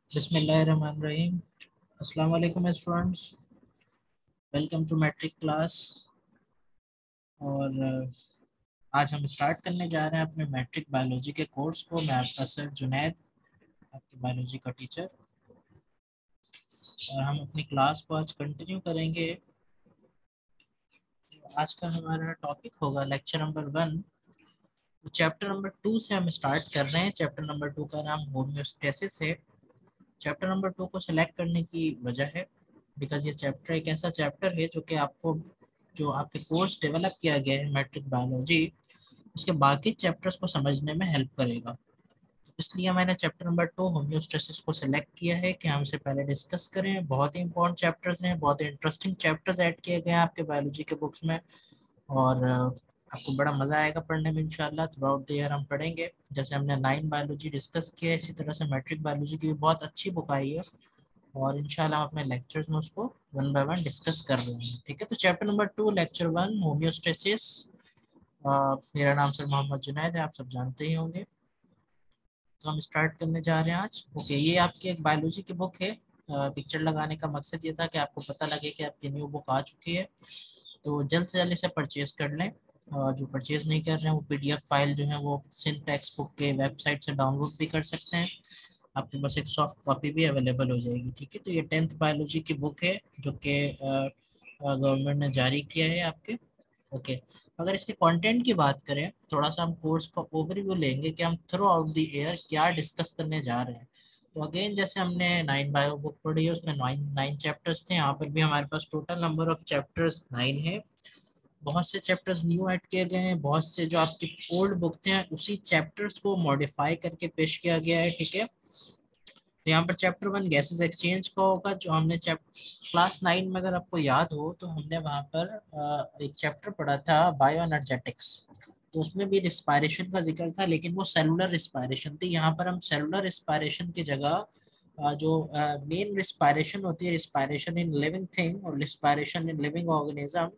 बिस्मिल्लाहिर्रहमानिर्रहीम। अस्सलाम वालेकुम students, welcome to matric class. और आज हम स्टार्ट करने जा रहे हैं अपने मैट्रिक बायोलॉजी के कोर्स को। मैं आपका सर जुनैद, आपकी बायोलॉजी का टीचर, और हम अपनी क्लास को आज कंटिन्यू करेंगे। आज का हमारा टॉपिक होगा लेक्चर नंबर 1। तो चैप्टर नंबर 2 से हम स्टार्ट कर रहे हैं। चैप्टर नंबर 2 का नाम होम्योस्टेसिस है। चैप्टर नंबर 2 को सिलेक्ट करने की वजह है बिकॉज ये चैप्टर एक ऐसा चैप्टर है जो कि आपको, जो आपके कोर्स डेवलप किया गया है मैट्रिक बायोलॉजी, उसके बाकी चैप्टर्स को समझने में हेल्प करेगा। तो इसलिए मैंने चैप्टर नंबर 2 होम्योस्टेसिस को सिलेक्ट किया है कि हम इसे पहले डिस्कस करें। बहुत ही इंपॉर्टेंट चैप्टर्स हैं, बहुत ही इंटरेस्टिंग चैप्टर्स ऐड किए गए हैं आपके बायोलॉजी के बुक्स में। और आपको बड़ा मज़ा आएगा पढ़ने में इंशाल्लाह। थ्रू आउट द ईयर हम पढ़ेंगे। जैसे हमने 9 बायोलॉजी डिस्कस किया है, इसी तरह से मैट्रिक बायोलॉजी की भी बहुत अच्छी बुक आई है, और इंशाल्लाह हम अपने लेक्चर्स में उसको वन बाय वन डिस्कस कर रहे हैं। ठीक है, तो चैप्टर नंबर 2 लेक्चर 1 होम्योस्टेसिस। मेरा नाम सर मोहम्मद जुनैद है, आप सब जानते ही होंगे। तो हम स्टार्ट करने जा रहे हैं आज। ओके, ये आपकी एक बायोलॉजी की बुक है। पिक्चर लगाने का मकसद ये था कि आपको पता लगे कि आपकी न्यू बुक आ चुकी है, तो जल्द से जल्द इसे परचेज कर लें। जो परचेज नहीं कर रहे हैं वो पीडीएफ फाइल जो है वो सिंह टेक्स्ट बुक के वेबसाइट से डाउनलोड भी कर सकते हैं। आपके पास एक सॉफ्ट कॉपी भी अवेलेबल हो जाएगी। ठीक है, तो ये 10th बायोलॉजी की बुक है जो कि गवर्नमेंट ने जारी किया है आपके। ओके, अगर इसके कंटेंट की बात करें, थोड़ा सा हम कोर्स का ओवरव्यू लेंगे कि हम थ्रू आउट द ईयर क्या डिस्कस करने जा रहे हैं। तो अगेन, जैसे हमने 9 बायो बुक पढ़ी है, उसमें 9 चैप्टर्स थे। यहाँ पर भी हमारे पास टोटल नंबर ऑफ चैप्टर्स 9 है। बहुत से चैप्टर्स न्यू ऐड किए गए हैं, बहुत से जो आपकी ओल्ड बुक थे उसी चैप्टर्स को मॉडिफाई करके पेश किया गया है। ठीक है, तो यहाँ पर चैप्टर 1 गैसेस एक्सचेंज का होगा, जो हमने क्लास 9 में, अगर आपको याद हो तो हमने वहाँ पर एक चैप्टर पढ़ा था बायो एनर्जेटिक्स। तो उसमें भी रिस्पायरेशन का जिक्र था, लेकिन वो सेलुलर रिस्पायरेशन थी। यहाँ पर हम सेलुलर रिस्पायरेशन की जगह जो मेन रिस्पायरेशन होती है, रिस्पायरेशन इन लिविंग थिंग और respiration in living organism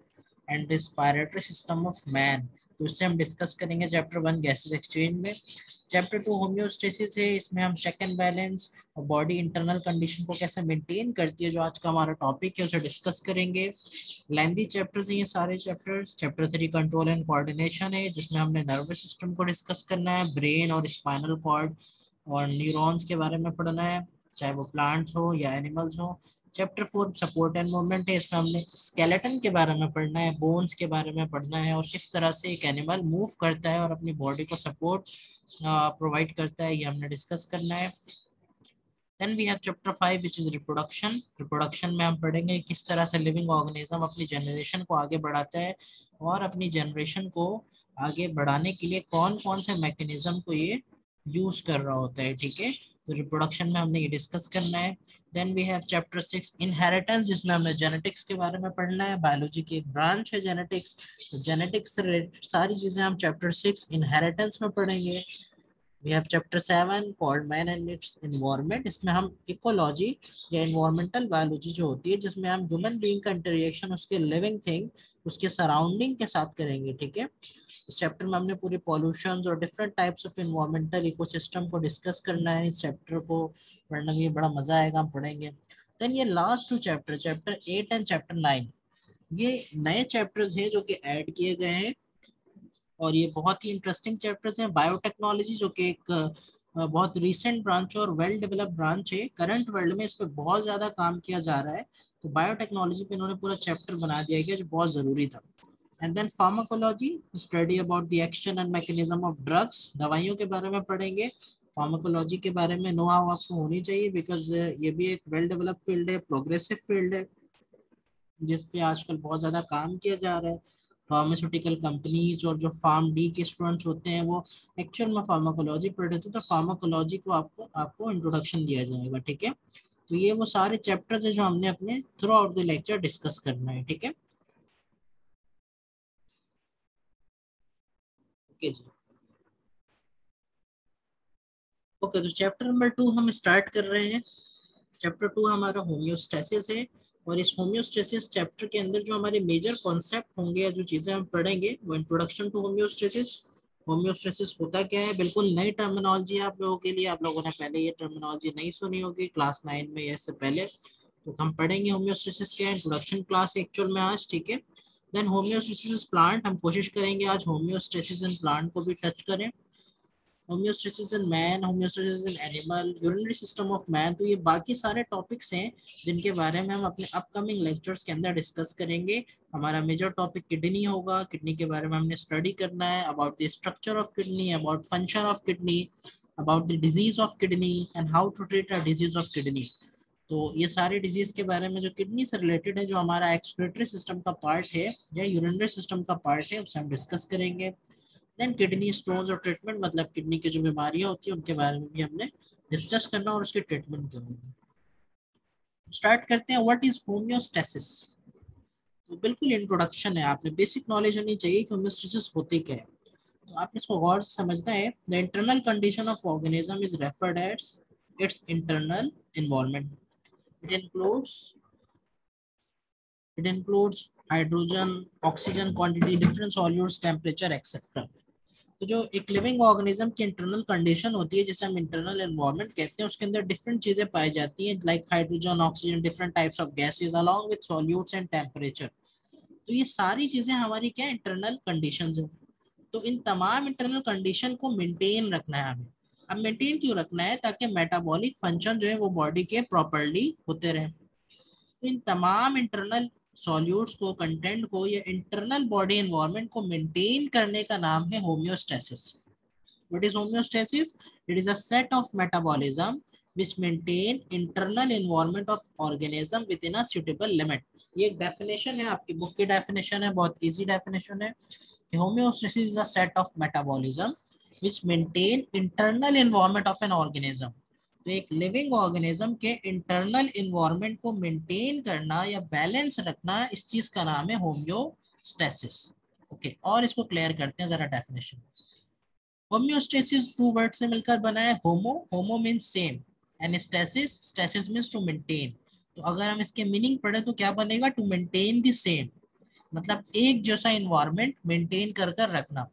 and respiratory system of man, तो इससे हम डिस्कस करेंगे चैप्टर 1 गैसेस एक्सचेंज में। चैप्टर 2 होम्योस्टेसिस है, इसमें हम चेक एंड बैलेंस और बॉडी इंटरनल कंडीशन को कैसे मेंटेन करती है, जो आज का हमारा टॉपिक है, उसे डिस्कस करेंगे। लेंथी चैप्टर्स हैं ये सारे chapters. Chapter 3 control and coordination है, जिसमें हमने नर्वस सिस्टम को डिस्कस करना है, ब्रेन और स्पाइनल कॉर्ड और न्यूरॉन्स के बारे में पढ़ना है, चाहे वो प्लांट्स हो या एनिमल्स हो। चैप्टर 4 सपोर्ट एंड मूवमेंट है, इसमें हमने स्केलेटन के बारे में पढ़ना है, बोन्स के बारे में पढ़ना है, और किस तरह से एक एनिमल मूव करता है और अपनी बॉडी को सपोर्ट प्रोवाइड करता है, ये हमने डिस्कस करना है। Then we have chapter 5 which is reproduction. Reproduction में हम पढ़ेंगे किस तरह से लिविंग ऑर्गेनिज्म अपनी जनरेशन को आगे बढ़ाता है, और अपनी जनरेशन को आगे बढ़ाने के लिए कौन कौन से मैकेनिज्म को ये यूज कर रहा होता है। ठीक है, तो रिप्रोडक्शन में हमने ये डिस्कस करना है। Then we have chapter 6 inheritance, जिसमें हमने जेनेटिक्स के बारे में पढ़ना है। बायोलॉजी की एक ब्रांच है जेनेटिक्स, तो जेनेटिक्स से रिलेटेड सारी चीजें हम चैप्टर 6 इनहेरिटेंस में पढ़ेंगे। We have chapter 7 called man and its environment, इसमें हम इकोलॉजी या एनवायरमेंटल बायोलॉजी जो होती है, जिसमें हम ह्यूमन बीइंग का इंटरेक्शन उसके लिविंग थिंग, उसके सराउंडिंग के साथ करेंगे। ठीक है, इस चैप्टर में हमने पूरे पॉल्यूशन और different types of environmental ecosystem को डिस्कस करना है। इस चैप्टर को पढ़ने में बड़ा मजा आएगा, हम पढ़ेंगे। देन ये last 2 chapter, chapter 8 and chapter 9, ये नए चैप्टर्स हैं जो कि ऐड किए गए हैं, और ये बहुत ही इंटरेस्टिंग चैप्टर्स हैं। बायोटेक्नोलॉजी जो कि एक बहुत रीसेंट ब्रांच और वेल डेवलप्ड ब्रांच है, करंट वर्ल्ड में इस पर बहुत ज़्यादा काम किया जा रहा है। तो बायोटेक्नोलॉजी पे इन्होंने पूरा चैप्टर बना दिया गया, जो बहुत ज़रूरी था। And then pharmacology, study about the action and mechanism of drugs, दवाइयों के बारे में पढ़ेंगे। फार्माकोलॉजी के बारे में नो हाउ आपको होनी चाहिए, बिकॉज ये भी एक वेल डेवलप्ड फील्ड है, प्रोग्रेसिव फील्ड है, जिसपे आजकल बहुत ज़्यादा काम किया जा रहा है। फार्मास्यूटिकल कंपनीज और जो फार्म डी के स्टूडेंट्स होते हैं वो एक्चुअल में फार्माकोलॉजी पढ़ रहे थे, तो फार्माकोलॉजी को आपको आपको इंट्रोडक्शन दिया जाएगा। ठीक है, तो ये वो सारे चैप्टर्स है जो हमने अपने through out the lecture discuss करना है। ठीक है, ओके जी। ओके, तो चैप्टर नंबर 2 हम स्टार्ट कर रहे हैं। चैप्टर 2 हमारा होम्योस्टेसिस है, और इस होम्योस्टेसिस चैप्टर के अंदर जो हमारे मेजर कॉन्सेप्ट होंगे या जो चीज़ें हम पढ़ेंगे वो इंट्रोडक्शन टू होम्योस्टेसिस, होम्योस्टेसिस होता क्या है, बिल्कुल नई टर्मिनोलॉजी है आप लोगों के लिए, आप लोगों ने पहले ये टर्मिनोलॉजी नहीं सुनी होगी क्लास 9 में या इससे पहले, तो हम पढ़ेंगे होम्योस्टेसिस क्या है, इंट्रोडक्शन क्लास एक्चुअल में आज, ठीक है। देन होम्योस्टेसिस प्लांट, हम कोशिश करेंगे आज होम्योस्टेसिस इन प्लांट को भी टच करें। Homeostasis in man, homeostasis in animal, urinary system of man, तो ये बाकी सारे टॉपिक्स हैं जिनके बारे में हम अपने अपकमिंग लेक्चर्स के अंदर डिस्कस करेंगे। हमारा मेजर टॉपिक किडनी होगा, किडनी के बारे में हमने स्टडी करना है, about the structure of kidney, about function of kidney, about the disease of kidney and how to treat a disease of kidney. तो ये सारे डिजीज के बारे में जो किडनी से रिलेटेड है, जो हमारा एक्सक्रीटरी सिस्टम का पार्ट है या यूरिनरी सिस्टम का पार्ट है, उसे हम डिस्कस करेंगे। देन किडनी स्टोन्स और ट्रीटमेंट, मतलब किडनी की जो बीमारियां होती है उनके बारे में भी हमने डिस्कस करना और उसके ट्रीटमेंट करेंगे। स्टार्ट करते हैं, व्हाट इज होम्योस्टेसिस। तो बिल्कुल इंट्रोडक्शन है, आपने बेसिक नॉलेज होनी चाहिए कि होम्योस्टेसिस होते क्या है। तो आपने इसको गौर से समझना है। The internal condition of organism is referred as its internal environment. It includes it includes hydrogen, oxygen quantity, different solutes, temperature etcetera. तो जो एक लिविंग ऑर्गेनिज्म की इंटरनल कंडीशन होती है, जिसे हम इंटरनल एनवायरनमेंट कहते हैं, उसके अंदर डिफरेंट चीजें पाई जाती हैं, like hydrogen, oxygen, different types of gases along with solutes and temperature. तो ये सारी चीजें हमारी क्या इंटरनल कंडीशंस है। तो इन तमाम इंटरनल कंडीशन को मेंटेन रखना है हमें। अब मेंटेन क्यों रखना है, ताकि मेटाबॉलिक फंक्शन जो है वो बॉडी के प्रॉपर्ली होते रहे। तो इन तमाम इंटरनल सॉल्यूट्स को, कंटेंट को, या इंटरनल बॉडी एनवायरनमेंट को मेंटेन करने का नाम है homeostasis. What is homeostasis? It is a set of metabolism which maintain internal environment of organism within a suitable limit. ये एक डेफिनेशन है, आपकी बुक की डेफिनेशन है, बहुत इजी डेफिनेशन है कि homeostasis is a set of metabolism which maintain internal environment of an organism. तो एक लिविंग ऑर्गेनिज्म के इंटरनल एनवायरनमेंट को मेंटेन करना या बैलेंस रखना, इस चीज का नाम है होम्योस्टेसिस। ओके, और इसको क्लियर करते हैं जरा डेफिनेशन। होम्योस्टेसिस टू वर्ड से मिलकर बना है। Homo, homo means same, and stasis, stasis means to maintain. तो अगर हम इसके मीनिंग पढ़े तो क्या बनेगा, टू मेंटेन द सेम, मतलब एक जैसा इन्वायरमेंट मेंटेन कर कर रखना।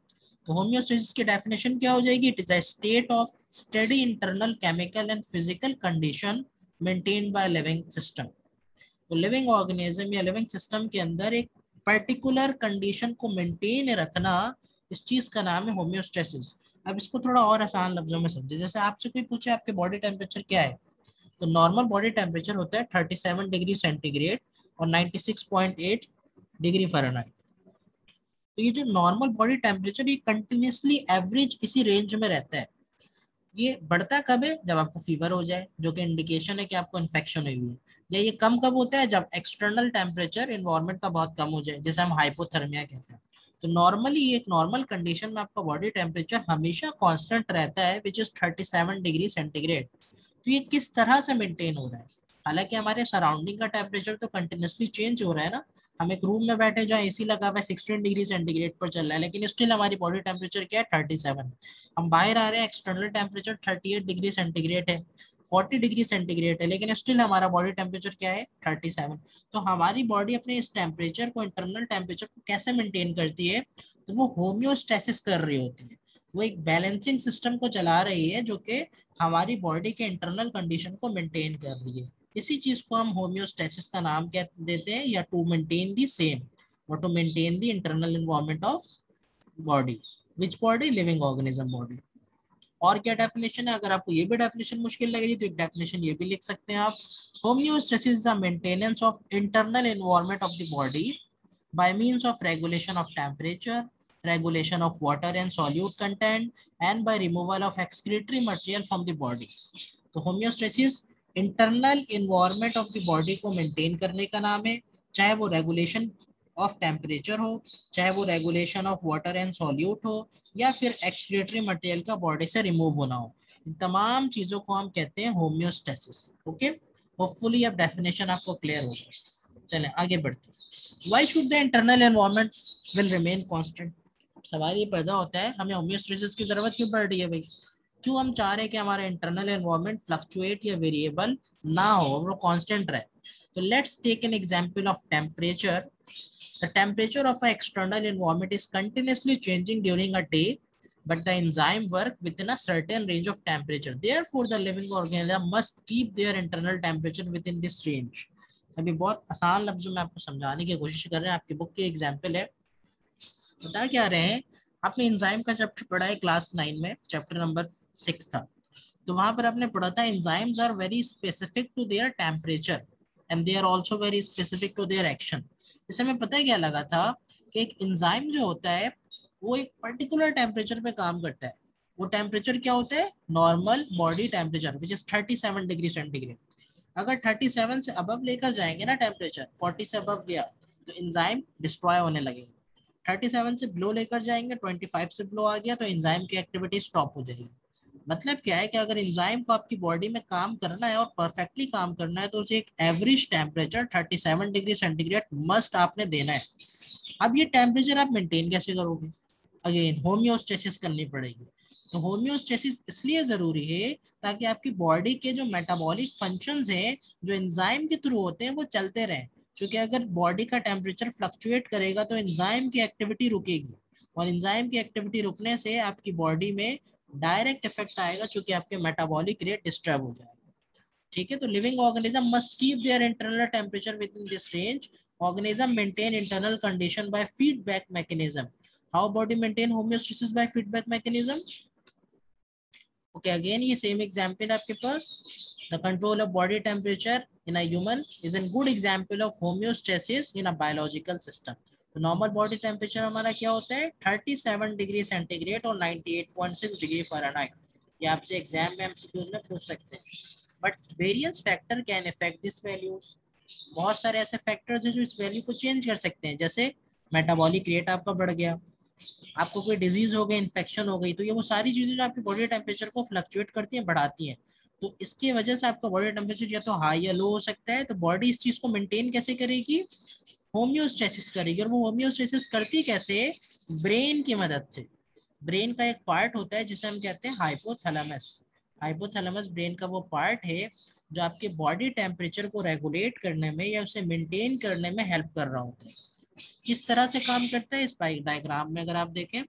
तो होम्योस्टेसिस की डेफिनेशन क्या हो जाएगी, it is a state of steady internal chemical and physical condition maintained by living system. तो लिविंग ऑर्गेनिज्म या लिविंग सिस्टम के अंदर एक पर्टिकुलर कंडीशन को मेंटेन रखना, इस चीज का नाम है होम्योस्टेसिस। अब इसको थोड़ा और आसान लफ्जों में समझे, जैसे आपसे कोई पूछे आपके बॉडी टेम्परेचर क्या है, तो नॉर्मल बॉडी टेम्परेचर होता है 37 डिग्री सेंटीग्रेड और 96.8 डिग्री फ़ारेनहाइट। तो ये जो नॉर्मल बॉडी टेम्परेचर, ये कंटिन्यूसली एवरेज इसी रेंज में रहता है। ये बढ़ता कब है, जब आपको फीवर हो जाए, जो कि इंडिकेशन है कि आपको इन्फेक्शन हुई है। या ये कम कब होता है, जब एक्सटर्नल टेम्परेचर इन्वायरमेंट का बहुत कम हो जाए, जैसे हम हाइपोथर्मिया कहते हैं। तो नॉर्मली एक नॉर्मल कंडीशन में आपका बॉडी टेम्परेचर हमेशा कांस्टेंट रहता है, विच इज 37 डिग्री सेंटीग्रेड। तो ये किस तरह से मेंटेन हो रहा है, हालांकि हमारे सराउंडिंग का टेम्परेचर तो कंटिन्यूसली चेंज हो रहा है ना। हम एक रूम में बैठे जहाँ एसी लगा हुआ है 16 डिग्री सेंटीग्रेड पर चल रहा है, लेकिन स्टिल हमारी बॉडी टेम्परेचर क्या है, 37। हम बाहर आ रहे हैं, एक्सटर्नल टेम्परेचर 38 डिग्री सेंटीग्रेड है, 40 डिग्री सेंटीग्रेड है, लेकिन स्टिल हमारा बॉडी टेम्परेचर क्या है, 37। तो हमारी बॉडी अपने इस टेम्परेचर को, इंटरनल टेम्परेचर को कैसे मेंटेन करती है, तो वो होम्योस्टेसिस कर रही होती है। वो एक बैलेंसिंग सिस्टम को चला रही है, जो कि हमारी बॉडी के इंटरनल कंडीशन को मेंटेन कर रही है। इसी चीज को हम होम्योस्टेसिस का नाम क्या देते हैं, या टू मेंटेन दी सेम, और to maintain the internal environment of body. Which body, living organism body. और क्या डेफिनेशन है, अगर आपको ये भी डेफिनेशन मुश्किल लग रही है तो एक डेफिनेशन ये भी लिख सकते हैं आप। Homeostasis is the maintenance of internal environment of the body by means of regulation of temperature, regulation of water and solute content, and by removal of excretory material from the body. तो homeostasis internal environment of the body को maintain करने का नाम है, चाहे वो regulation of temperature हो, चाहे वो regulation of water and solute हो, या फिर एक्सक्रीटरी मटेरियल का बॉडी से रिमूव होना हो। इन तमाम चीजों को हम कहते हैं होम्योस्टेसिस। ओके, होपफुली अब डेफिनेशन आपको क्लियर होगा। चलें आगे बढ़ते हैं। Why should the internal environment will remain constant? सवाल ये पैदा होता है, हमें होम्योस्टेसिस की जरूरत क्यों पड़ रही है भाई, क्यों हम चाह रहे हैं कि हमारा इंटरनल एनवायरनमेंट फ्लक्चुएट या वेरिएबल ना हो, वो कांस्टेंट रहे। तो let's take an example of temperature. The temperature of a external environment is continuously changing during a day but the enzyme work within a certain range of temperature. Therefore, the living organism must keep their internal temperature within this range. अभी बहुत आसान लफ्जों में आपको समझाने की कोशिश कर रहे हैं, आपकी बुक की एग्जाम्पल है। बता क्या रहे हैं, आपने एंजाइम का चैप्टर पढ़ा है क्लास 9 में, चैप्टर नंबर 6 था। तो वहां पर आपने पढ़ा था enzymes are very specific to their temperature and they are also very specific to their action. इससे हमें पता है क्या लगा था कि एक एंजाइम जो होता है वो एक पर्टिकुलर टेम्परेचर पे काम करता है। वो टेम्परेचर क्या होता है, normal body temperature which is 37 degree centigrade. अगर 37 से अबव लेकर जाएंगे ना टेम्परेचर, 40 से अबव गया तो एंजाइम डिस्ट्रॉय होने लगेगा। 37 से बिलो लेकर जाएंगे, 25 से बिलो आ गया तो एंजाइम की एक्टिविटी स्टॉप हो जाएगी। मतलब क्या है कि अगर एंजाइम को आपकी बॉडी में काम करना है और परफेक्टली काम करना है तो उसे एक average temperature 37 degree centigrade must आपने देना है। अब ये टेम्परेचर आप मेंटेन कैसे करोगे, अगेन होम्योस्टेसिस करनी पड़ेगी। तो होम्योस्टेसिस इसलिए जरूरी है ताकि आपकी बॉडी के जो मेटाबॉलिक फंक्शंस हैं जो एंजाइम के थ्रू होते हैं वो चलते रहें। क्योंकि अगर बॉडी का टेम्परेचर फ्लक्चुएट करेगा तो एंजाइम की एक्टिविटी रुकेगी, और एंजाइम की एक्टिविटी रुकने से आपकी बॉडी में डायरेक्ट इफेक्ट आएगा, क्योंकि आपके मेटाबॉलिक रेट डिस्टर्ब हो जाएगा। ठीक है, तो living organism must keep their internal temperature within this range. Organism maintain internal condition by feedback mechanism. How body maintain homeostasis by feedback mechanism? Okay, again ये same example आपके पास, the control of body temperature in a human is an good example of homeostasis in a biological system. तो normal body temperature हमारा क्या होता है, 37 degree centigrade और 98.6 degree Fahrenheit. ये आपसे एग्जाम में एमसीक्यूज में पूछ सकते हैं। But various factor can affect this values. बहुत सारे ऐसे फैक्टर्स हैं जो इस वैल्यू को चेंज कर सकते हैं। जैसे मेटाबॉलिक रेट आपका बढ़ गया, आपको कोई डिजीज हो गई, इन्फेक्शन हो गई, तो ये वो सारी चीजें जो आपकी बॉडी टेम्परेचर को फ्लक्चुएट करती हैं, बढ़ाती हैं। तो इसकी वजह से आपका बॉडी टेम्परेचर या तो हाई या लो हो सकता है। तो बॉडी इस चीज को मेंटेन कैसे करेगी, होम्योस्टेसिस करेगी। और वो होम्योस्टेसिस करती कैसे, ब्रेन की मदद से। ब्रेन का एक पार्ट होता है जिसे हम कहते हैं हाइपोथैलेमस। हाइपोथैलेमस ब्रेन का वो पार्ट है जो आपके बॉडी टेम्परेचर को रेगुलेट करने में या उसे मेंटेन करने में हेल्प कर रहा होता है। किस तरह से काम करता है, इस डायग्राम में अगर आप देखें,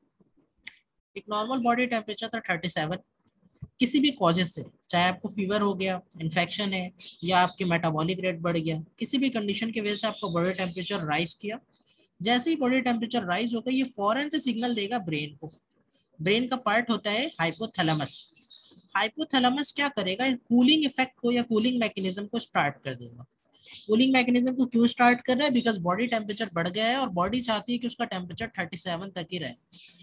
एक नॉर्मल बॉडी टेम्परेचर था 37, किसी भी कॉजेज से, चाहे आपको फीवर हो गया, इन्फेक्शन है, या आपके मेटाबॉलिक रेट बढ़ गया, किसी भी कंडीशन की वजह से आपका बॉडी टेम्परेचर राइज किया। जैसे ही बॉडी टेम्परेचर राइज होगा ये फौरन से सिग्नल देगा ब्रेन को। ब्रेन का पार्ट होता है हाइपोथैलेमस। हाइपोथैलेमस क्या करेगा, कूलिंग इफेक्ट को या कूलिंग मैकेनिज्म को स्टार्ट कर देगा। कूलिंग मैकेनिज्म को क्यों स्टार्ट कर रहा है, बिकॉज बॉडी टेम्परेचर बढ़ गया है और बॉडी चाहती है कि उसका टेम्परेचर 37 तक ही रहे।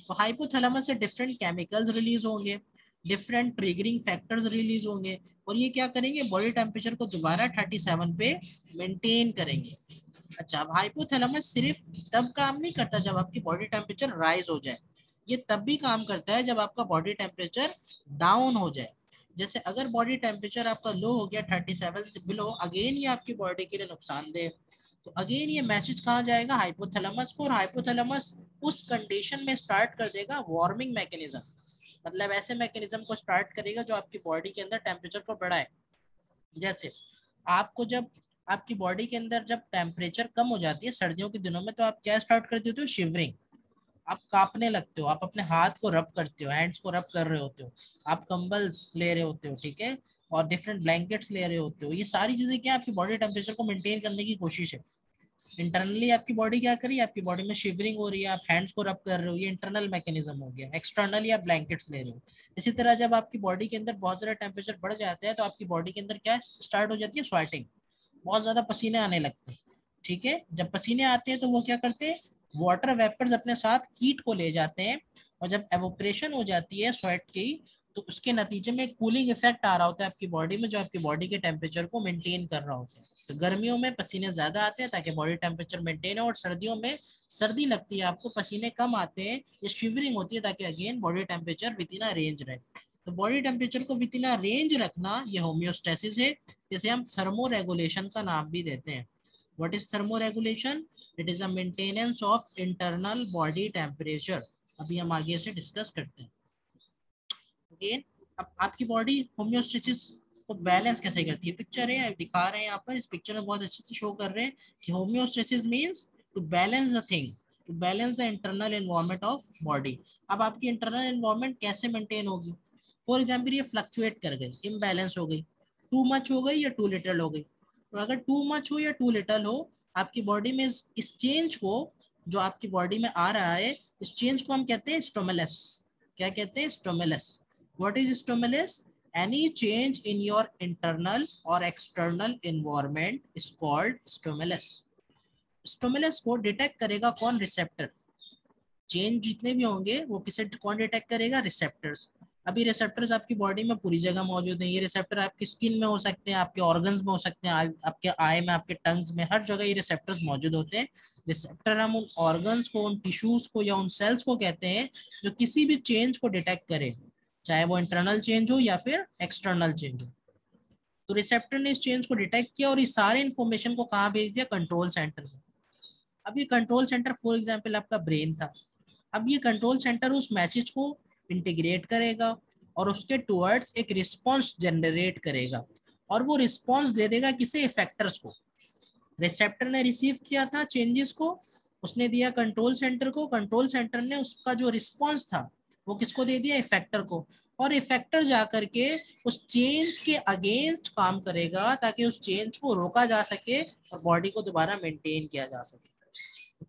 तो हाइपोथैलेमस से डिफरेंट केमिकल्स रिलीज होंगे, डिफरेंट ट्रिगरिंग फैक्टर्स रिलीज होंगे, और ये क्या करेंगे, बॉडी टेम्परेचर को दोबारा 37 पे मेंटेन करेंगे। अच्छा, अब हाइपोथैलेमस सिर्फ तब काम नहीं करता जब आपकी बॉडी टेम्परेचर राइज हो जाए, ये तब भी काम करता है जब आपका बॉडी टेम्परेचर डाउन हो जाए। जैसे अगर बॉडी टेम्परेचर आपका लो हो गया 37 से बिलो, अगेन ये आपकी बॉडी के लिए नुकसानदेह। तो अगेन ये मैसेज कहाँ जाएगा, हाइपोथैलेमस को, और हाइपोथैलेमस उस कंडीशन में स्टार्ट कर देगा वार्मिंग मैकेनिज्म। मतलब ऐसे मैकेनिज्म को स्टार्ट करेगा जो आपकी बॉडी के अंदर टेम्परेचर को बढ़ाए। जैसे आपको जब आपकी बॉडी के अंदर जब टेम्परेचर कम हो जाती है सर्दियों के दिनों में, तो आप क्या स्टार्ट कर देते हो, शिवरिंग। आप कांपने लगते हो, आप अपने हाथ को रब करते हो, हैंड्स को रब कर रहे होते हो, आप कंबल ले रहे होते हो, ठीक है, और डिफरेंट ब्लैंकेट्स ले रहे होते हो। ये सारी चीजें क्या, आपकी बॉडी टेम्परेचर को मेंटेन करने की कोशिश है। इंटरनली आपकी बॉडी क्या करी, आपकी बॉडी में शिवरिंग हो रही है, आप हैंड्स को रब कर रहे हो, ये इंटरनल मैकेनिज्म हो गया। एक्सटर्नली आप ब्लैंकेट्स ले रहे हो। इसी तरह जब आपकी बॉडी के अंदर बहुत ज्यादा टेम्परेचर बढ़ जाता है तो आपकी बॉडी के अंदर क्या स्टार्ट हो जाती है, स्वेटिंग, बहुत ज्यादा पसीने आने लगते हैं। ठीक है, जब पसीने आते हैं तो वो क्या करते हैं, वाटर वेपर्स अपने साथ हीट को ले जाते हैं, और जब एवोपरेशन हो जाती है स्वेट की, तो उसके नतीजे में कूलिंग इफेक्ट आ रहा होता है आपकी बॉडी में, जो आपकी बॉडी के टेम्परेचर को मेंटेन कर रहा होता है। तो गर्मियों में पसीने ज्यादा आते हैं ताकि बॉडी टेम्परेचर मेंटेन हो, और सर्दियों में सर्दी लगती है आपको, पसीने कम आते हैं, ये शिवरिंग होती है, ताकि again body temperature with in a range रहे। तो बॉडी टेम्परेचर को विद इन अ रेंज रखना ये होम्योस्टेसिस है, जिसे हम थर्मो रेगुलेशन का नाम भी देते हैं। What is thermo regulation, it is a maintenance of internal body temperature. अभी हम आगे से डिस्कस करते हैं। अगेन, अब आपकी बॉडी होम्योस्टेसिस को बैलेंस कैसे करती है, पिक्चर है दिखा रहे हैं यहाँ पर, इस पिक्चर में बहुत अच्छे से शो कर रहे हैं कि homeostasis means to balance the thing, to balance the internal environment of body. अब आपकी इंटरनल एनवायरनमेंट कैसे मेंटेन होगी? फॉर एग्जाम्पल ये फ्लक्चुएट कर गई, इम्बैलेंस हो गई, टू मच हो गई या टू लिटल हो गई। तो अगर टू मच हो या टू लिटल हो आपकी बॉडी में, इस चेंज को जो आपकी बॉडी में आ रहा है, इस चेंज को हम कहते हैं स्टिमुलस। क्या कहते हैं? Stimulus. What is stimulus? Any change in your internal और external environment is called stimulus. Stimulus को डिटेक्ट करेगा कौन? रिसेप्टर। चेंज जितने भी होंगे वो किसे कौन डिटेक्ट करेगा? रिसेप्टर्स। अभी रिसेप्टर्स आपकी बॉडी में पूरी जगह मौजूद हैं। ये रिसेप्टर आपकी स्किन में हो सकते हैं, आपके ऑर्गन्स में हो सकते हैं, आपके आई में, आपके टंग्स में, हर जगह ये रिसेप्टर्स मौजूद होते हैं। रिसेप्टर हम उन ऑर्गन्स को, उन टिश्यूज को या उन सेल्स को कहते हैं जो किसी भी चेंज को डिटेक्ट करे, चाहे वो इंटरनल चेंज हो या फिर एक्सटर्नल चेंज हो। तो रिसेप्टर ने इस चेंज को डिटेक्ट किया और इस सारे इंफॉर्मेशन को कहाँ भेज दिया? कंट्रोल सेंटर में। अब ये कंट्रोल सेंटर फॉर एग्जाम्पल आपका ब्रेन था। अब ये कंट्रोल सेंटर उस मैसेज को इंटीग्रेट करेगा और उसके टुवर्ड्स एक रिस्पॉन्स जनरेट करेगा और वो रिस्पॉन्स दे देगा किसे? इफेक्टर्स को। रिसेप्टर ने रिसीव किया था चेंजेस को, उसने दिया कंट्रोल सेंटर को, कंट्रोल सेंटर ने उसका जो रिस्पॉन्स था वो किसको दे दिया? इफेक्टर को। और इफेक्टर जाकर के उस चेंज के अगेंस्ट काम करेगा ताकि उस चेंज को रोका जा सके और बॉडी को दोबारा मेंटेन किया जा सके।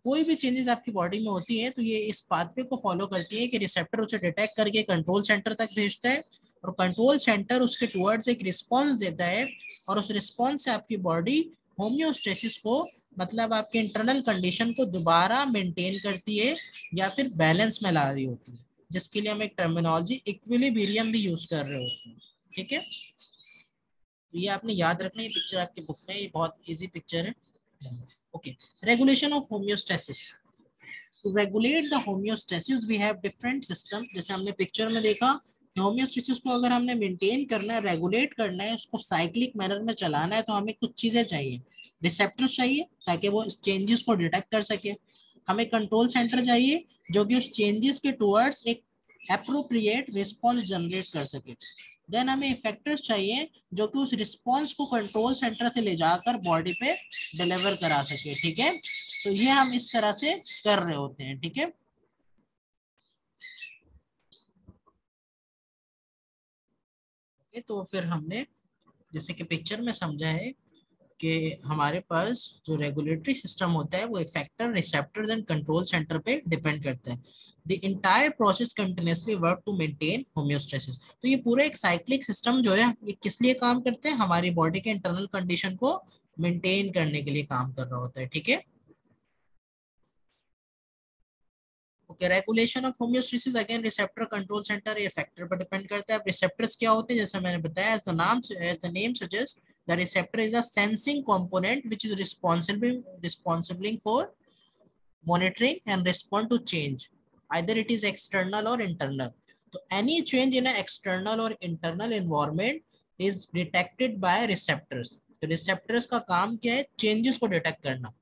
कोई भी चेंजेस आपकी बॉडी में होती है तो ये इस पाथवे को फॉलो करती है कि रिसेप्टर उसे डिटेक्ट करके कंट्रोल सेंटर तक भेजता है और कंट्रोल सेंटर उसके टुवर्ड्स एक रिस्पांस देता है और उस रिस्पांस से आपकी बॉडी होम्योस्टेसिस को, मतलब आपके इंटरनल कंडीशन को दोबारा मेंटेन करती है या फिर बैलेंस में ला रही होती है, जिसके लिए हम एक टर्मिनोलॉजी इक्विलिब्रियम भी यूज कर रहे होते हैं। ठीक है, तो ये आपने याद रखना, ये पिक्चर आपकी बुक में, ये बहुत इजी पिक्चर है। Okay, regulation of homeostasis. To regulate the homeostasis we have different system. जैसे हमने पिक्चर में देखा कि होम्योस्टेसिस को अगर हमने मेंटेन करना है, रेगुलेट करना है, उसको साइक्लिक मैनर में चलाना है तो हमें कुछ चीजें चाहिए। रिसेप्टर्स चाहिए ताकि वो इस चेंजेस को डिटेक्ट कर सके। हमें कंट्रोल सेंटर चाहिए जो कि उस चेंजेस के टुवर्ड्स एक एप्रोप्रिएट रिस्पॉन्स जनरेट कर सके। देन हमें इफेक्टर्स चाहिए जो कि उस रिस्पॉन्स को कंट्रोल सेंटर से ले जाकर बॉडी पे डिलीवर करा सके। ठीक है, तो ये हम इस तरह से कर रहे होते हैं। ठीक है, तो फिर हमने जैसे कि पिक्चर में समझा है कि हमारे पास जो रेगुलेटरी सिस्टम होता है वो effector, receptors and control centre पे डिपेंड करता है। The entire process continuously work to maintain homeostasis. तो ये पूरा एक साइक्लिक सिस्टम जो है ये किस लिए काम करते हैं? हमारी बॉडी के इंटरनल कंडीशन को मेंटेन करने के लिए काम कर रहा होता है। ठीक है, okay. Regulation of homeostasis again receptor, control centre, effector पर डिपेंड करता है। अब रिसेप्टर्स क्या होते हैं? जैसे मैंने बताया, as the name suggest, the receptor is a sensing component which is responsible for monitoring and respond to change, either it is external or internal. So any change in an external or internal environment is detected by receptors. तो receptors का काम क्या है? changes को detect करना।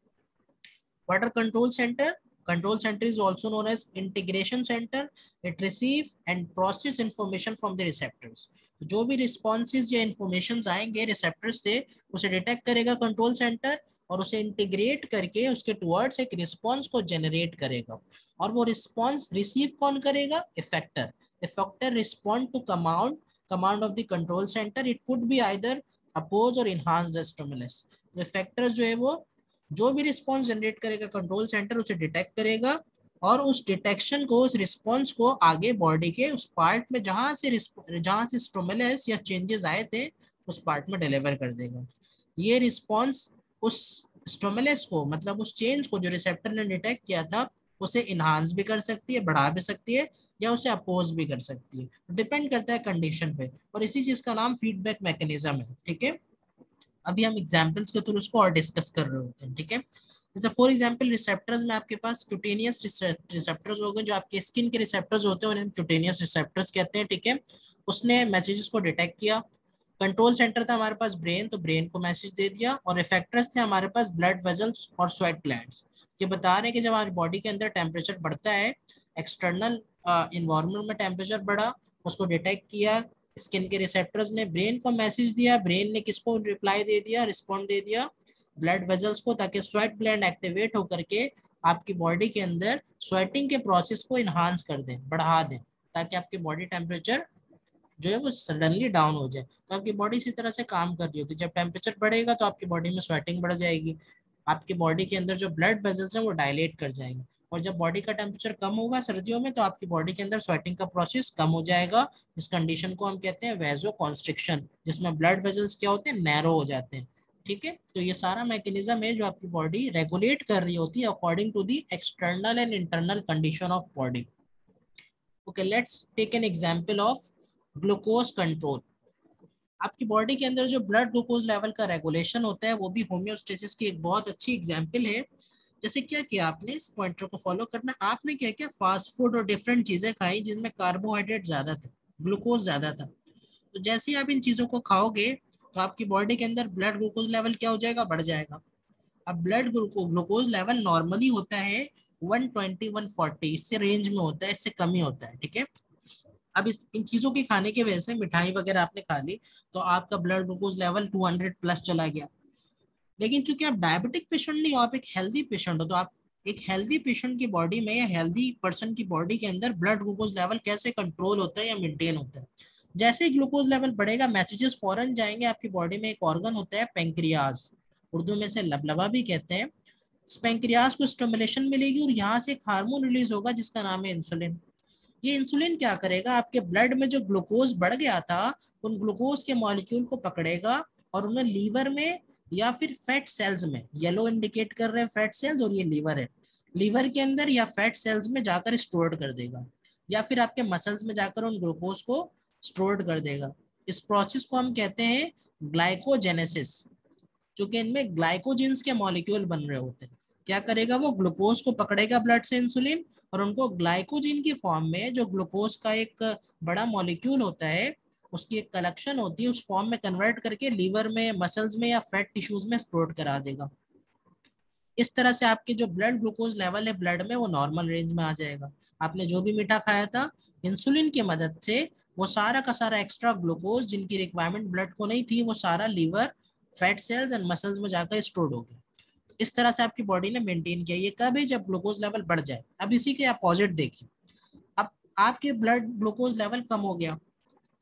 What are control center? Control center is also known as integration center. It receive and process information from the receptors. तो जो भी responses या informations आएंगे receptors से, उसे detect करेगा control center और उसे integrate करके उसके towards एक response को generate करेगा। और वो response receive कौन करेगा? Effector. Effector respond to command of the control center. It could be either oppose or enhance the stimulus. तो effector जो है वो जो भी रिस्पॉन्स जनरेट करेगा कंट्रोल सेंटर उसे डिटेक्ट करेगा और उस डिटेक्शन को, उस रिस्पॉन्स को आगे बॉडी के उस पार्ट में जहां से स्टिमुलस या चेंजेस आए थे उस पार्ट में डिलीवर कर देगा। ये रिस्पॉन्स उस स्टिमुलस को, मतलब उस चेंज को जो रिसेप्टर ने डिटेक्ट किया था, उसे इनहांस भी कर सकती है, बढ़ा भी सकती है या उसे अपोज भी कर सकती है, डिपेंड करता है कंडीशन पे। और इसी चीज का नाम फीडबैक मैकेनिज्म है। ठीक है, अभी हम एग्जांपल्स के थ्रू उसको और डिस्कस कर रहे होते हैं। ठीक है, जैसे फॉर एग्जांपल रिसेप्टर्स में आपके पास क्यूटेनियस रिसेप्टर्स हो गए, जो आपके स्किन के रिसेप्टर्स होते हैं उन्हें क्यूटेनियस रिसेप्टर्स कहते हैं। ठीक है, उसने मैसेजेस को डिटेक्ट किया। कंट्रोल सेंटर था हमारे पास ब्रेन, तो ब्रेन को मैसेज दे दिया। और इफेक्टर्स थे हमारे पास ब्लड वेजल्स और स्वेट ग्लैंड्स। ये बता रहे हैं कि जब हमारी बॉडी के अंदर टेम्परेचर बढ़ता है, एक्सटर्नल इन्वायरमेंट में टेम्परेचर बढ़ा, उसको डिटेक्ट किया स्किन के रिसेप्टर्स ने, ब्रेन को मैसेज दिया, ब्रेन ने किसको रिप्लाई दे दिया, रिस्पॉन्ड दे दिया? ब्लड वेजल्स को, ताकि स्वेट ग्लैंड एक्टिवेट होकर के आपकी बॉडी के अंदर स्वेटिंग के प्रोसेस को इन्हांस कर दें, बढ़ा दें, ताकि आपकी बॉडी टेम्परेचर जो है वो सडनली डाउन हो जाए। तो आपकी बॉडी इसी तरह से काम कर रही होती है, जब टेम्परेचर बढ़ेगा तो आपकी बॉडी में स्वेटिंग बढ़ जाएगी, आपकी बॉडी के अंदर जो ब्लड वेजल्स हैं वो डायलेट कर जाएंगे, और जब बॉडी का टेम्परेचर कम होगा सर्दियों में तो आपकी बॉडी के अंदर स्वेटिंग का प्रोसेस कम हो जाएगा। इस कंडीशन को हम कहते हैं वेजो कॉन्स्ट्रिक्शन, जिसमें ब्लड वेजल्स क्या होते हैं, नैरो हो जाते हैं। ठीक है, तो ये सारा मैकेनिज्म है जो आपकी बॉडी रेगुलेट कर रही होती है according to the external and internal condition of body. Okay, let's take an example of glucose control. आपकी बॉडी के अंदर जो ब्लड ग्लूकोज लेवल का रेगुलेशन होता है वो भी होम्योस्टेसिस की एक बहुत अच्छी एग्जांपल है। जैसे क्या किया आपने, इस पॉइंटर को फॉलो करना, आपने क्या किया, फास्ट फूड और डिफरेंट चीजें खाई जिनमें कार्बोहाइड्रेट ज्यादा था, ग्लूकोज ज्यादा था। तो जैसे ही आप इन चीजों को खाओगे तो आपकी बॉडी के अंदर ब्लड ग्लूकोज लेवल क्या हो जाएगा, बढ़ जाएगा। अब ब्लड ग्लूकोज लेवल नॉर्मली होता है 120 140, इससे रेंज में होता है, इससे कम ही होता है। ठीक है, अब इन चीजों के खाने की वजह से, मिठाई वगैरह आपने खा ली तो आपका ब्लड ग्लूकोज लेवल 200 प्लस चला गया। लेकिन चूंकि आप डायबिटिक पेशेंट नहीं हो, आप एक हेल्दी पेशेंट हो, तो आप एक हेल्दी पेशेंट की बॉडी में या हेल्दी पर्सन की बॉडी के अंदर ब्लड ग्लूकोज लेवल कैसे कंट्रोल होता है या मेंटेन होता है। जैसे ही ग्लूकोज लेवल बढ़ेगा मैसेजेस फौरन जाएंगे आपकी बॉडी में, एक ऑर्गन होता है पेंक्रियाज, उर्दू में से लबलबा भी कहते हैं। इस पेंक्रियाज को स्टिमुलेशन मिलेगी और यहाँ से एक हार्मोन रिलीज होगा जिसका नाम है इंसुलिन। ये इंसुलिन क्या करेगा, आपके ब्लड में जो ग्लूकोज बढ़ गया था उन ग्लूकोज के मॉलिक्यूल को पकड़ेगा और उन्हें लीवर में या फिर फैट सेल्स में, येलो इंडिकेट कर रहे हैं फैट सेल्स और ये लीवर है, लीवर के अंदर या फैट सेल्स में जाकर स्टोर कर देगा, या फिर आपके मसल्स में जाकर उन ग्लूकोज को स्टोर कर देगा। इस प्रोसेस को हम कहते हैं ग्लाइकोजेनेसिस, क्योंकि इनमें ग्लाइकोजेंस के मॉलिक्यूल बन रहे होते हैं। क्या करेगा, वो ग्लूकोज को पकड़ेगा ब्लड से इंसुलिन और उनको ग्लाइकोजिन की फॉर्म में, जो ग्लूकोज का एक बड़ा मॉलिक्यूल होता है उसकी एक कलेक्शन होती है, उस फॉर्म में कन्वर्ट करके लीवर में, मसल्स में या फैट टिश्यूज में स्टोर करा देगा। इस तरह से आपके जो ब्लड ग्लूकोज लेवल है ब्लड में वो नॉर्मल रेंज में आ जाएगा। आपने जो भी मीठा खाया था, इंसुलिन की मदद से वो सारा का सारा एक्स्ट्रा ग्लूकोज जिनकी रिक्वायरमेंट ब्लड को नहीं थी वो सारा liver, fat cells and muscles में जाकर स्टोर हो गया। इस तरह से आपकी बॉडी ने मेंटेन किया। ये कब है, जब ग्लूकोज लेवल बढ़ जाए। अब इसी के अपोजिट देखिए, अब आपके ब्लड ग्लूकोज लेवल कम हो गया।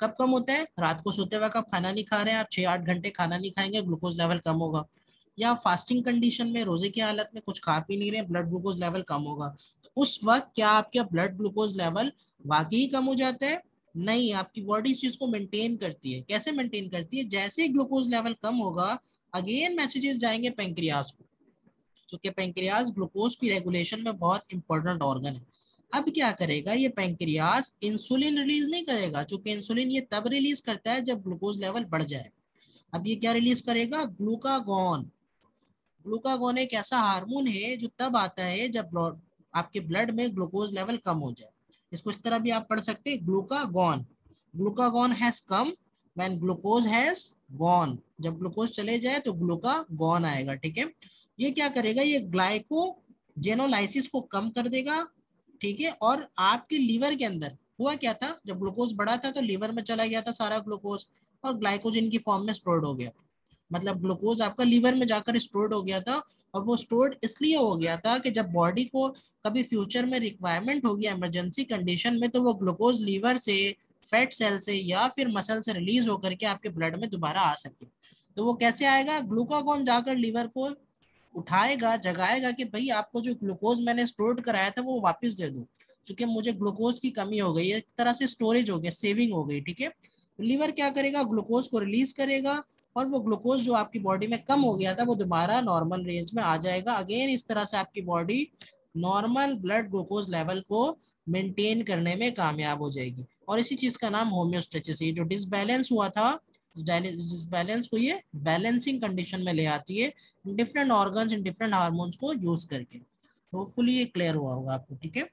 कब कम होता है, रात को सोते वक्त आप खाना नहीं खा रहे हैं, आप 6-8 घंटे खाना नहीं खाएंगे, ग्लूकोज लेवल कम होगा। या फास्टिंग कंडीशन में, रोजे की हालत में कुछ खा पी नहीं रहे, ब्लड ग्लूकोज लेवल कम होगा। तो उस वक्त क्या आपका ब्लड ग्लूकोज लेवल वाकई कम हो जाता है? नहीं, आपकी बॉडी इस चीज को मेंटेन करती है। कैसे मेंटेन करती है, जैसे ही ग्लूकोज लेवल कम होगा अगेन मैसेजेस जाएंगे पेंक्रियाज को, क्योंकि पेंक्रियाज ग्लूकोज की रेगुलेशन में बहुत इंपॉर्टेंट ऑर्गन है। अब क्या करेगा, ये पेंक्रियाज इंसुलिन रिलीज नहीं करेगा, क्योंकि इंसुलिन ये तब रिलीज करता है जब ग्लूकोज लेवल बढ़ जाए। अब ये क्या रिलीज करेगा, ग्लूकागॉन। ग्लूकागॉन एक ऐसा हार्मोन है जो तब आता है जब आपके ब्लड में ग्लूकोज लेवल कम हो जाए। इसको इस तरह भी आप पढ़ सकते हैं, glucagon, glucagon has come when glucose has gone. जब ग्लूकोज चले जाए तो ग्लूकागॉन आएगा। ठीक है, ये क्या करेगा, ये ग्लाइकोजेनोलाइसिस को कम कर देगा। ठीक है, और आपके लीवर के अंदर हुआ क्या था, जब ग्लूकोज बढ़ा था तो लीवर में चला गया था सारा ग्लूकोज और ग्लाइकोजन की फॉर्म में स्टोर्ड हो गया। मतलब ग्लूकोज आपका लीवर में जाकर स्टोर्ड हो गया था, और वो स्टोर्ड इसलिए हो गया था कि जब बॉडी को कभी फ्यूचर में रिक्वायरमेंट होगी इमरजेंसी कंडीशन में, तो वो ग्लूकोज लीवर से, फैट सेल से या फिर मसल से रिलीज होकर के आपके ब्लड में दोबारा आ सके। तो वो कैसे आएगा, ग्लूकागॉन जाकर लीवर को उठाएगा, जगाएगा कि भाई आपको जो ग्लूकोज मैंने स्टोर कराया था वो वापस दे दो, क्योंकि मुझे ग्लूकोज की कमी हो गई, एक तरह से स्टोरेज हो गया, सेविंग हो गई। ठीक है, तो लीवर क्या करेगा, ग्लूकोज को रिलीज करेगा और वो ग्लूकोज जो आपकी बॉडी में कम हो गया था वो दोबारा नॉर्मल रेंज में आ जाएगा अगेन। इस तरह से आपकी body normal blood glucose level को मेंटेन करने में कामयाब हो जाएगी। और इसी चीज का नाम होम्योस्टेसिस है। जो डिसबैलेंस हुआ था, इस बैलेंस को ये बैलेंसिंग कंडीशन में ले आती है, different organs in different hormones को यूज करके। होपफुली ये क्लियर हुआ होगा आपको। ठीक है,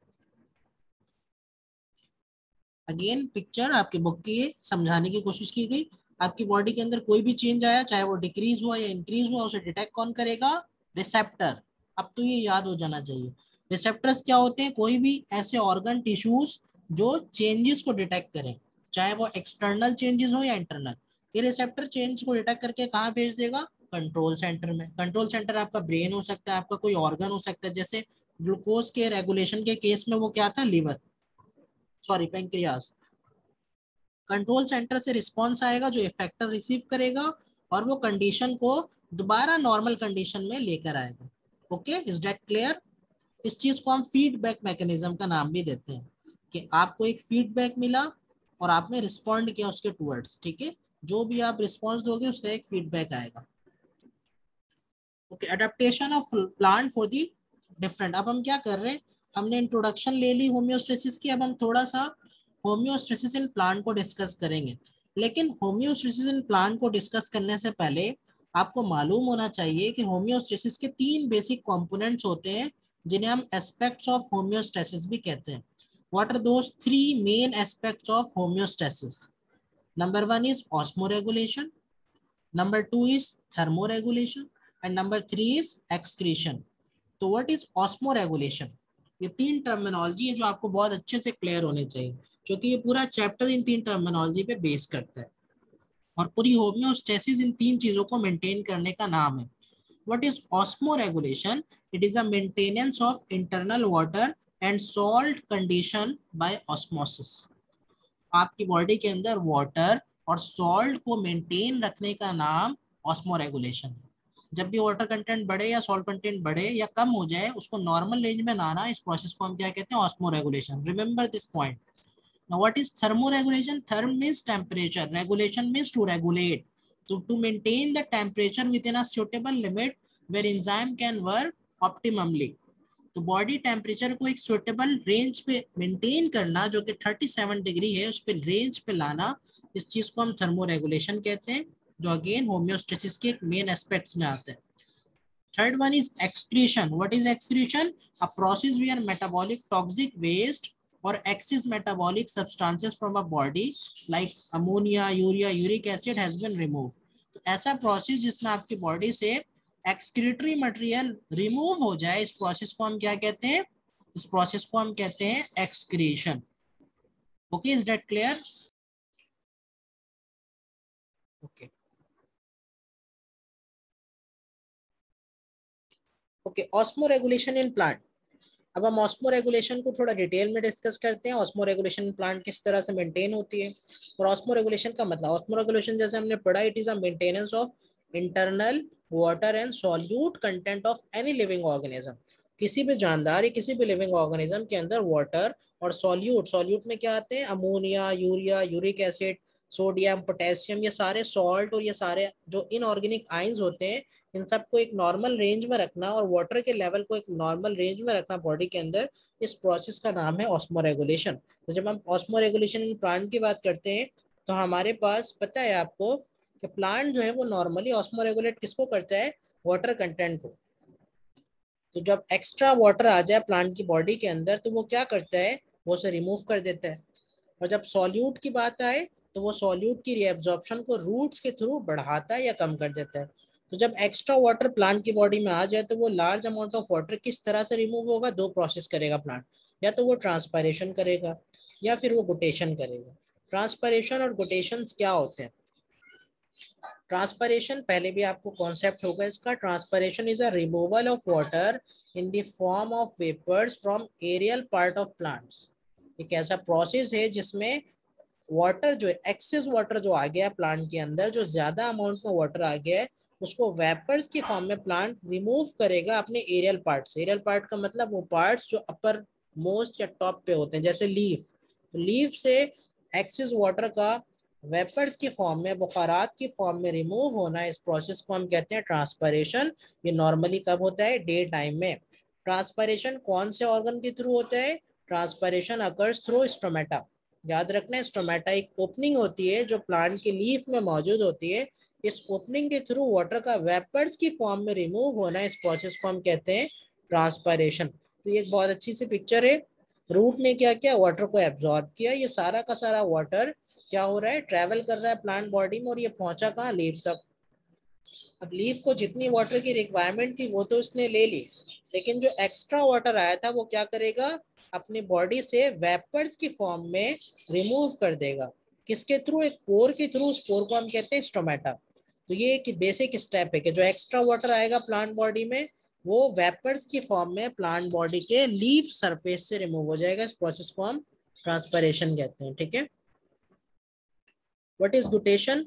अगेन पिक्चर आपकी बुक की समझाने की कोशिश की गई। आपकी बॉडी के अंदर कोई भी चेंज आया, चाहे वो डिक्रीज हुआ या इंक्रीज हुआ, उसे डिटेक्ट कौन करेगा, रिसेप्टर। अब तो ये याद हो जाना चाहिए। रिसेप्टर्स क्या होते हैं, कोई भी ऐसे ऑर्गन टिश्यूज जो चेंजेस को डिटेक्ट करें, चाहे वो एक्सटर्नल चेंजेस हो या इंटरनल। ये रिसेप्टर चेंज को डिटेक्ट करके कहाँ भेज देगा, कंट्रोल सेंटर में। कंट्रोल सेंटर आपका ब्रेन हो सकता है, आपका कोई ऑर्गन हो सकता है, जैसे ग्लूकोज के रेगुलेशन के केस में वो क्या था, liver, sorry pancreas. Control centre से रिस्पॉन्स आएगा जो इफेक्टर रिसीव करेगा और वो कंडीशन को दोबारा नॉर्मल कंडीशन में लेकर आएगा। Okay, is that clear? इस चीज को हम फीडबैक मैकेनिज्म का नाम भी देते हैं कि आपको एक फीडबैक मिला और आपने रिस्पॉन्ड किया उसके टुवर्ड्स, ठीक है, जो भी आप रिस्पॉन्स दोगे उसका एक फीडबैक आएगा। Okay, adaptation of plant for the different. अब हम क्या कर रहे हैं, हमने इंट्रोडक्शन ले ली होम्योस्टेसिस की, अब हम थोड़ा सा होम्योस्टेसिस इन प्लांट को डिस्कस करेंगे। लेकिन होम्योस्टेसिस इन प्लांट को डिस्कस करने से पहले आपको मालूम होना चाहिए कि होम्योस्टेसिस के 3 बेसिक कंपोनेंट्स होते हैं जिन्हें हम एस्पेक्ट्स ऑफ होम्योस्टेसिस भी कहते हैं। What are those 3 main aspects of homeostasis? Number 1 is osmoregulation, number 2 is thermoregulation and number 3 is excretion। तो what is osmoregulation? ये 3 टर्मिनोलॉजी है जो आपको बहुत अच्छे से क्लियर होने चाहिए, क्योंकि ये पूरा चैप्टर इन 3 टर्मिनोलॉजी पे बेस करता है और पूरी होम्योस्टेसिस इन 3 चीजों को मेंटेन करने का नाम है। What is osmoregulation? It is a maintenance of internal water and salt condition by osmosis। आपकी बॉडी के अंदर वाटर और सॉल्ट को मेंटेन रखने का नाम ऑस्मोरेगुलेशन है। जब भी वाटर कंटेंट बढ़े या सॉल्ट कंटेंट बढ़े या कम हो जाए, उसको नॉर्मल रेंज में लाना, इस प्रोसेस को हम क्या कहते हैं, osmoregulation. Remember this point. Now what is thermoregulation? Therm means temperature, regulation means to regulate, to maintain the temperature within a suitable limit where enzyme can work optimally। तो body temperature को एक suitable range पे maintain करना, जो कि 37 degree है, उस पे रेंज पे लाना, इस चीज को हम थर्मोरेगुलेशन कहते हैं, जो अगेन होम्योस्टेसिस के एक मेन एस्पेक्ट्स में आता है। Third one is excretion. What is excretion? A process where metabolic toxic waste और excess metabolic substances from a body like ammonia, urea, uric acid has been removed. तो ऐसा process जिसमें आपकी बॉडी से excretory material remove हो जाए, इस process को हम क्या कहते हैं? इस प्रोसेस को हम कहते हैं excretion. Okay, is that clear? Okay okay, osmo regulation in plant. अब हम ऑस्मो रेगुलेशन को थोड़ा डिटेल में डिस्कस करते हैं। ऑस्मो रेगुलेशन प्लांट किस तरह से मेंटेन होती है और ऑस्मो रेगुलेशन का मतलब, ऑस्मो रेगुलेशन जैसे हमने पढ़ा, it is a maintenance of internal water and solute content of any living organism. किसी भी जानदार या किसी भी लिविंग ऑर्गेनिज्म के अंदर वाटर और सॉल्यूट, सॉल्यूट में क्या आते हैं, ammonia, urea, uric acid, sodium, potassium, ये सारे सॉल्ट और ये सारे जो इनऑर्गेनिक आयंस होते हैं, इन सबको एक नॉर्मल रेंज में रखना और वाटर के लेवल को एक नॉर्मल रेंज में रखना बॉडी के अंदर, इस प्रोसेस का नाम है ऑस्मोरेगुलेशन। तो जब हम ऑस्मोरेगुलेशन इन प्लांट की बात करते हैं तो हमारे पास पता है आपको कि प्लांट जो है वो नॉर्मली ऑस्मोरेगुलेट किसको करता है, वाटर कंटेंट को। तो जब एक्स्ट्रा वाटर आ जाए प्लांट की बॉडी के अंदर तो वो क्या करता है, वो उसे रिमूव कर देता है। और जब सॉल्यूट की बात आए तो वो सॉल्यूट की रीअब्जॉर्प्शन को रूट्स के थ्रू बढ़ाता है या कम कर देता है। तो जब एक्स्ट्रा वाटर प्लांट की बॉडी में आ जाए तो वो लार्ज अमाउंट ऑफ वाटर किस तरह से रिमूव होगा, 2 प्रोसेस करेगा प्लांट, या तो वो ट्रांसपायरेशन करेगा या फिर वो गुटेशन करेगा। ट्रांसपायरेशन और गुटेशन क्या होते हैं? ट्रांसपायरेशन पहले भी आपको कॉन्सेप्ट होगा इसका। Transpiration is a removal of water in the form of vapours from aerial part of plants. एक ऐसा प्रोसेस है जिसमें वाटर जो एक्सेस वाटर जो आ गया प्लांट के अंदर, जो ज्यादा अमाउंट में वाटर आ गया है, उसको वेपर्स की फॉर्म में प्लांट रिमूव करेगा अपने एरियल पार्ट से। एरियल पार्ट का मतलब वो पार्ट्स जो अपर मोस्ट या टॉप पे होते हैं, जैसे लीफ। तो लीफ से एक्सेस वाटर का वेपर्स की फॉर्म में, बुखारात की फॉर्म में रिमूव होना, इस प्रोसेस को हम कहते हैं ट्रांसपायरेशन। ये नॉर्मली कब होता है, डे टाइम में। ट्रांसपायरेशन कौन से ऑर्गन के थ्रू होता है? Transpiration occurs through stomata. याद रखना, स्टोमेटा एक ओपनिंग होती है जो प्लांट के लीफ में मौजूद होती है। इस ओपनिंग के थ्रू वाटर का वेपर्स की फॉर्म में रिमूव होना, इस प्रोसेस को हम कहते हैं ट्रांसपायरेशन। तो ये एक बहुत अच्छी सी पिक्चर है। रूट ने क्या किया, वाटर को एब्जॉर्ब किया। ये सारा का सारा वाटर क्या हो रहा है, ट्रेवल कर रहा है प्लांट बॉडी में, और ये पहुंचा कहाँ, लीफ तक। अब लीफ को जितनी वाटर की रिक्वायरमेंट थी वो तो इसने ले ली, लेकिन जो एक्स्ट्रा वाटर आया था वो क्या करेगा, अपनी बॉडी से वेपर्स की फॉर्म में रिमूव कर देगा। किसके थ्रू, एक पोर के थ्रू। उस पोर को हम कहते हैं स्टोमेटा। तो ये एक बेसिक स्टेप है कि जो एक्स्ट्रा वाटर आएगा प्लांट बॉडी में, वो वेपर्स की फॉर्म में प्लांट बॉडी के लीफ सरफेस से रिमूव हो जाएगा। इस प्रोसेस को हम ट्रांसपरेशन कहते हैं। ठीक है, what is guttation?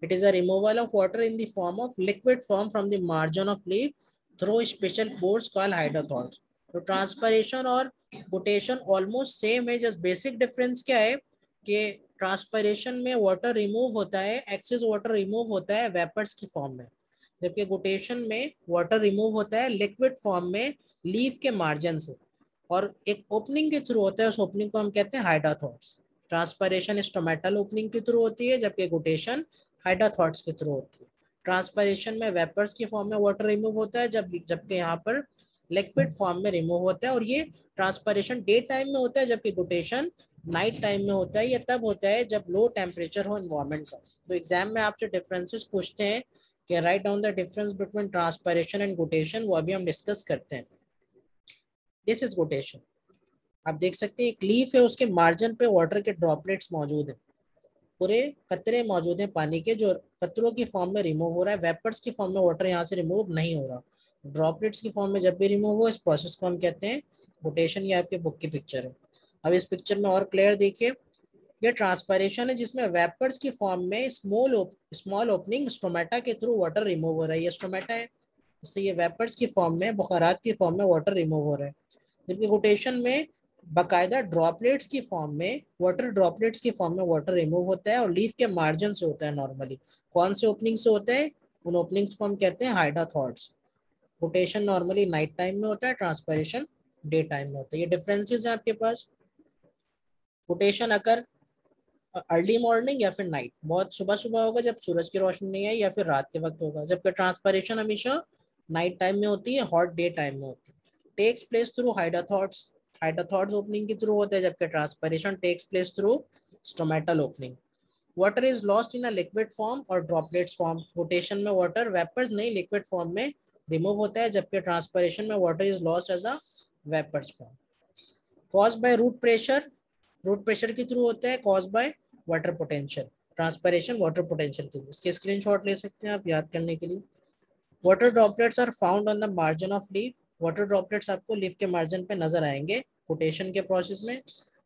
It is a removal of water in the form of liquid form from the margin of leaf through special pores called हाइड्रोथॉर्स। तो ट्रांसपरेशन और गुटेशन ऑलमोस्ट सेम है, जस्ट बेसिक डिफरेंस क्या है कि transpiration में water remove होता है, एक्सेस वाटर रिमूव होता है वेपर्स की फॉर्म में, जबकि गुटेशन में वाटर रिमूव होता है लिक्विड फॉर्म में लीफ के मार्जिन से, और एक ओपनिंग के थ्रू होता है, उस ओपनिंग को हम कहते हैं हाइड्रोथॉर्स। ट्रांसपरेशन स्टोमेटल ओपनिंग के थ्रू होती है, जबकि गुटेशन हाइड्रोथॉर्स के थ्रू होती है। ट्रांसपरेशन में वेपर्स की फॉर्म में वाटर रिमूव होता है, जबकि यहाँ पर लिक्विड फॉर्म में रिमूव होता है, और ये ट्रांसपरेशन डे टाइम में होता है, जबकि गुटेशन नाइट टाइम में होता है। ये तब होता है जब लो टेम्परेचर हो एनवायरमेंट का। तो एग्जाम में आपसे डिफरेंसेस पूछते हैं कि write down the difference between transpiration and guttation, वो अभी हम डिस्कस करते हैं। This is guttation. आप देख सकते हैं एक लीफ है, उसके मार्जिन पे वाटर के ड्रॉपलेट्स मौजूद है, पूरे कतरे मौजूद हैं पानी के, जो कतरों की फॉर्म में रिमूव हो रहा है। वेपर्स की फॉर्म में वाटर यहाँ से रिमूव नहीं हो रहा, ड्रॉपलेट्स की फॉर्म में जब भी रिमूव हो, इस प्रोसेस को हम कहते हैं गुटेशन। ये आपके बुक की पिक्चर है। अब इस पिक्चर में और क्लियर देखिए, ये ट्रांसपरेशन है जिसमें वेपर्स की फॉर्म में स्मॉल ओपनिंग स्टोमेटा के थ्रू वाटर रिमूव हो रहा है। ये स्टोमेटा है, इससे ये वेपर्स की फॉर्म में, बुखारात की फॉर्म में वाटर रिमूव हो रहा है। जबकि गुटेशन में बाकायदा ड्रॉपलेट्स की फॉर्म में, वाटर ड्रॉपलेट्स की फॉर्म में वाटर रिमूव होता है, और लीफ के मार्जिन से होता है नॉर्मली। कौन से ओपनिंग से होता है? उन ओपनिंग्स को हम कहते हैं हाइड्रोथॉर्स। गुटेशन नॉर्मली नाइट टाइम में होता है, ट्रांसपरेशन डे टाइम में होता है। ये डिफरेंसेस है आपके पास। गुटेशन अगर अर्ली मॉर्निंग या फिर नाइट, बहुत सुबह सुबह होगा जब सूरज की रोशनी नहीं है, या फिर रात के वक्त होगा, जबकि ट्रांसपरेशन हमेशा नाइट टाइम में होती है, हॉट डे टाइम में होती है। टेक्स प्लेस थ्रू हाइड्रोथॉर्स, हाइड्रोथॉर्स ओपनिंग के थ्रू होता है, जबकि transpiration takes place through stomatal opening. Water is lost in a liquid form और ड्रॉपलेट्स फॉर्म। रोटेशन में वाटर वेपर्स नहीं लिक्विड फॉर्म में रिमूव होता है, जबकि ट्रांसपरेशन में water is lost as a vapours form. Cause by root pressure, root pressure के through होता है। Cause by water potential, transpiration water potential के थ्रू। इसके स्क्रीनशॉट ले सकते हैं आप याद करने के लिए। Water droplets are found on the margin of leaf. Water droplets आपको लीफ के मार्जिन पे नजर आएंगे कोटेशन के प्रोसेस में,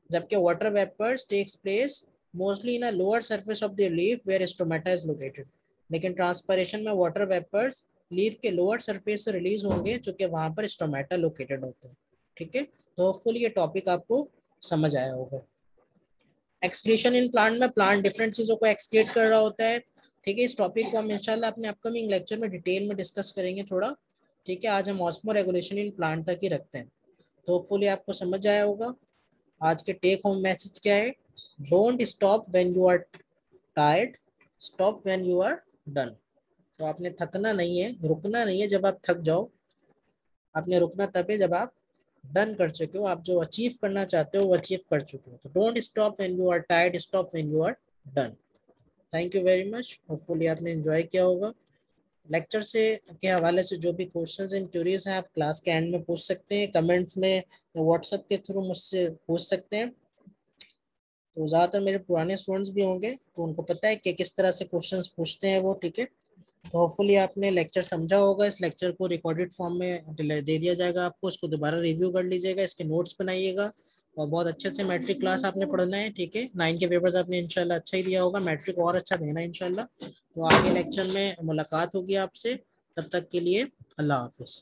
जबकि water vapours takes place mostly in a lower surface of the leaf where stomata is located. लेकिन transpiration में वाटर वेपर्स लीफ के लोअर सरफेस से रिलीज होंगे, चूंकि वहां पर स्टोमेटा लोकेटेड होते हैं। ठीक है, तो होपफुली ये टॉपिक आपको समझ आया होगा। एक्सक्रीशन इन प्लांट में प्लांट डिफरेंट चीजों को एक्सक्रीट कर रहा होता है। ठीक है, इस टॉपिक को हम इंशाल्लाह अपने अपकमिंग लेक्चर में डिटेल में डिस्कस करेंगे थोड़ा। ठीक है, आज हम ऑस्मो रेगुलेशन इन प्लांट तक ही रखते हैं। तो होपफुली आपको समझ आया होगा। आज के टेक होम मैसेज क्या है? Don't stop when you are tired, stop when you are done. तो आपने थकना नहीं है, रुकना नहीं है जब आप थक जाओ, आपने रुकना तब है जब आप डन कर चुके हो, आप जो अचीव करना चाहते हो वो अचीव कर चुके हो। तो don't stop when you are tired, stop when you are done. Thank you very much, hopefully आपने एंजॉय किया होगा। लेक्चर से के हवाले से जो भी क्वेश्चंस एंड क्यूरीज हैं, आप क्लास के एंड में पूछ सकते हैं, कमेंट्स में या व्हाट्सएप के थ्रू मुझसे पूछ सकते हैं। तो ज़्यादातर मेरे पुराने स्टूडेंट्स भी होंगे, तो उनको पता है कि किस तरह से क्वेश्चंस पूछते हैं वो। ठीक है, तो होपफुली आपने लेक्चर समझा होगा। इस लेक्चर को रिकॉर्डेड फॉर्म में दे दिया जाएगा आपको, इसको दोबारा रिव्यू कर लीजिएगा, इसके नोट्स बनाइएगा, और बहुत अच्छे से मैट्रिक क्लास आपने पढ़ना है। ठीक है, 9 के पेपर्स आपने इंशाल्लाह अच्छा ही दिया होगा, मैट्रिक और अच्छा देना है इंशाल्लाह। तो आगे लेक्चर में मुलाकात होगी आपसे, तब तक के लिए अल्लाह हाफिज़।